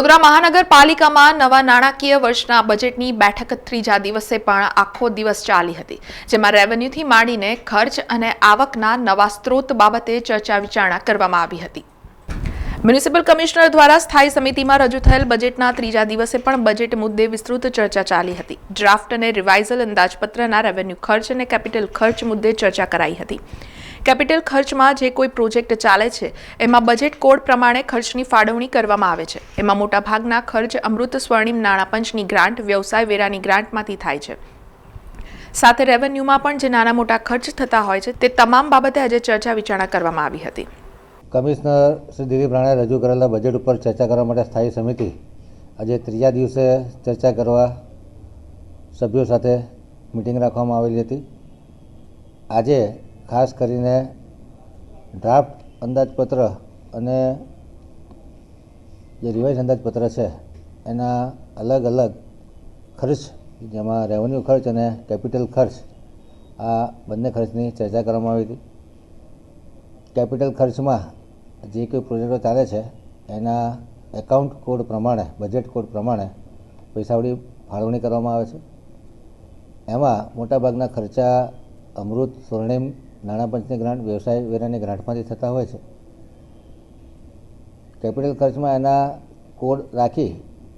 વડોદરા મહાનગરપાલિકામાં નવા નાણાકીય વર્ષના બજેટની બેઠક ત્રીજા દિવસે પણ આખો દિવસ ચાલી હતી, જેમાં રેવન્યુથી માંડીને ખર્ચ અને આવકના નવા સ્ત્રોત બાબતે ચર્ચા વિચારણા કરવામાં આવી હતી। મ્યુનિસિપલ કમિશનર દ્વારા સ્થાયી સમિતિમાં રજૂ થયેલ બજેટના ત્રીજા દિવસે પણ બજેટ મુદ્દે વિસ્તૃત ચર્ચા ચાલી હતી। ડ્રાફ્ટ અને રિવાઇઝલ અંદાજપત્રના રેવન્યુ ખર્ચ અને કેપિટલ ખર્ચ મુદ્દે ચર્ચા કરાઈ હતી। કેપિટલ ખર્ચમાં જે કોઈ પ્રોજેક્ટ ચાલે છે એમાં બજેટ કોડ પ્રમાણે ખર્ચની ફાળવણી કરવામાં આવે છે। એમાં મોટાભાગના ખર્ચ અમૃત સ્વર્ણિમ નાણાપંચની ગ્રાન્ટ, વ્યવસાય વેરાની ગ્રાન્ટમાંથી થાય છે। સાથે રેવન્યુમાં પણ જે નાના મોટા ખર્ચ થતા હોય છે તે તમામ બાબતે આજે ચર્ચા વિચારણા કરવામાં આવી હતી। કમિશનર શ્રી દિલીપ રાણાએ રજૂ કરેલા બજેટ ઉપર ચર્ચા કરવા માટે સ્થાયી સમિતિ આજે ત્રીજા દિવસે ચર્ચા કરવા સભ્યો સાથે મિટિંગ રાખવામાં આવેલી હતી। આજે ખાસ કરીને ડ્રાફ્ટ અંદાજપત્ર અને જે રિવાઇઝ અંદાજપત્ર છે એના અલગ અલગ ખર્ચ, જેમાં રેવન્યુ ખર્ચ અને કેપિટલ ખર્ચ, આ બંને ખર્ચની ચર્ચા કરવામાં આવી હતી। કેપિટલ ખર્ચમાં જે કોઈ પ્રોજેક્ટો ચાલે છે એના એકાઉન્ટ કોડ પ્રમાણે, બજેટ કોડ પ્રમાણે પૈસાવડી ફાળવણી કરવામાં આવે છે। એમાં મોટાભાગના ખર્ચા અમૃત સ્વર્ણિમ નાણાપંચની ગ્રાન્ટ, વ્યવસાય વેરાની ગ્રાન્ટમાંથી થતા હોય છે। કેપિટલ ખર્ચમાં એના કોડ રાખી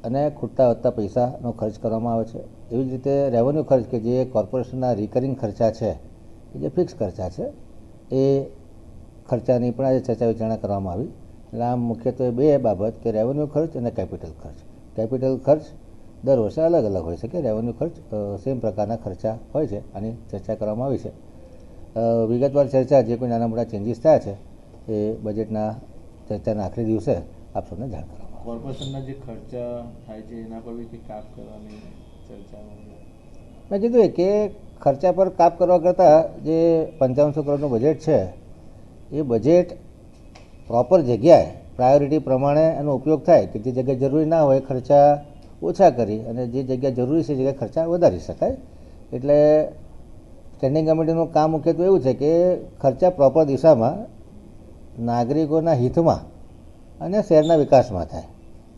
અને ખૂટતા વધતા પૈસાનો ખર્ચ કરવામાં આવે છે। એવી જ રીતે રેવન્યુ ખર્ચ કે જે કોર્પોરેશનના રિકરિંગ ખર્ચા છે, જે ફિક્સ ખર્ચા છે, એ ખર્ચાની પણ આજે ચર્ચા વિચારણા કરવામાં આવી। એટલે આમ મુખ્યત્વે બે બાબત કે રેવન્યુ ખર્ચ અને કેપિટલ ખર્ચ। કેપિટલ ખર્ચ દર વર્ષે અલગ અલગ હોય છે કે રેવન્યુ ખર્ચ સેમ પ્રકારના ખર્ચા હોય છે, આની ચર્ચા કરવામાં આવી છે। વિગતવાર ચર્ચા, જે કોઈ નાના મોટા ચેન્જીસ થયા છે એ બજેટના ચર્ચાના આખરી દિવસે આપ સૌને જાણ કરવામાં આવે। કોર્પોરેશનના જે ખર્ચા થાય છે એના પર બી કાપ કરવાની ચર્ચામાં મેં કીધું કે ખર્ચા પર કાપ કરવા કરતાં જે 5500 કરોડનું બજેટ છે એ બજેટ પ્રોપર જગ્યાએ પ્રાયોરિટી પ્રમાણે એનો ઉપયોગ થાય કે જે જગ્યાએ જરૂરી ના હોય ખર્ચા ઓછા કરી અને જે જગ્યા જરૂરી છે એ જગ્યાએ ખર્ચા વધારી શકાય। એટલે સ્ટેન્ડિંગ કમિટીનું કામ મુખ્યત્વે એવું છે કે ખર્ચા પ્રોપર દિશામાં, નાગરિકોના હિતમાં અને શહેરના વિકાસમાં થાય।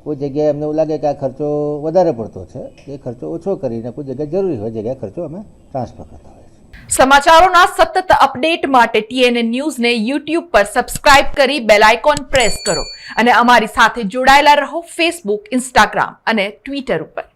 કોઈ જગ્યાએ અમને એવું લાગે કે આ ખર્ચો વધારે પડતો છે, એ ખર્ચો ઓછો કરીને કોઈ જગ્યાએ જરૂરી હોય જગ્યાએ ખર્ચો અમે ટ્રાન્સફર કરતા હોઈએ છીએ। સમાચારોના સતત અપડેટ માટે TNN ન્યૂઝને YouTube પર સબસ્ક્રાઇબ કરી બેલ આઇકોન પ્રેસ કરો અને અમારી સાથે જોડાયેલા રહો Facebook, Instagram અને Twitter ઉપર।